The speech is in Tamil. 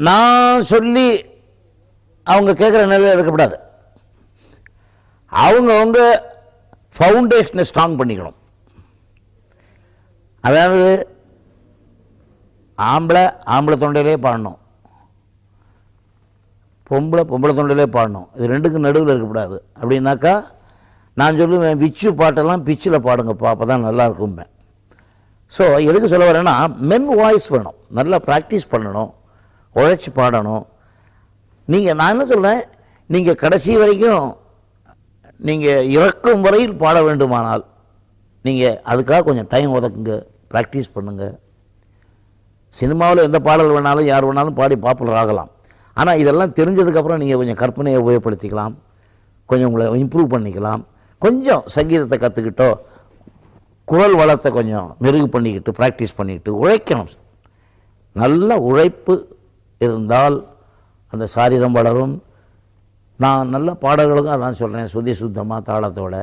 நான் சொல்லி அவங்க கேட்குற நிலையில் இருக்கக்கூடாது. அவங்கவுங்க ஃபவுண்டேஷனை ஸ்ட்ராங் பண்ணிக்கணும். அதாவது ஆம்பளை தொண்டையிலே பாடணும், பொம்பளை தொண்டையிலே பாடணும். இது ரெண்டுக்கும் நடுவில் இருக்கக்கூடாது. அப்படின்னாக்கா நான் சொல்லுவேன், விச்சு பாட்டெல்லாம் பிச்சில் பாடுங்கப்பா, அப்போ தான் நல்லாயிருக்கும்பேன். ஸோ எதுக்கு சொல்ல வரேன்னா, மென் வாய்ஸ் வேணும், நல்லா ப்ராக்டிஸ் பண்ணணும், உழைச்சி பாடணும். நான் என்ன சொல்கிறேன், நீங்கள் கடைசி வரைக்கும் நீங்கள் இறக்கும் வரையில் பாட வேண்டுமானால் நீங்கள் அதுக்காக கொஞ்சம் டைம் ஒதுக்குங்க, ப்ராக்டிஸ் பண்ணுங்கள். சினிமாவில் எந்த பாடல் வேணாலும் யார் வேணாலும் பாடி பாப்புலர் ஆகலாம். ஆனால் இதெல்லாம் தெரிஞ்சதுக்கப்புறம் நீங்கள் கொஞ்சம் கற்பனையை உபயோகப்படுத்திக்கலாம், கொஞ்சம் உங்களை இம்ப்ரூவ் பண்ணிக்கலாம். கொஞ்சம் சங்கீதத்தை கற்றுக்கிட்டோ குரல் வளத்தை கொஞ்சம் மெருகு பண்ணிக்கிட்டு ப்ராக்டிஸ் பண்ணிக்கிட்டு உழைக்கணும். நல்ல உழைப்பு இருந்தால் அந்த சாரீரம் வளரும். நான் நல்ல பாடல்களுக்கும் அதான் சொல்கிறேன், சுத்தமாக தாளத்தோட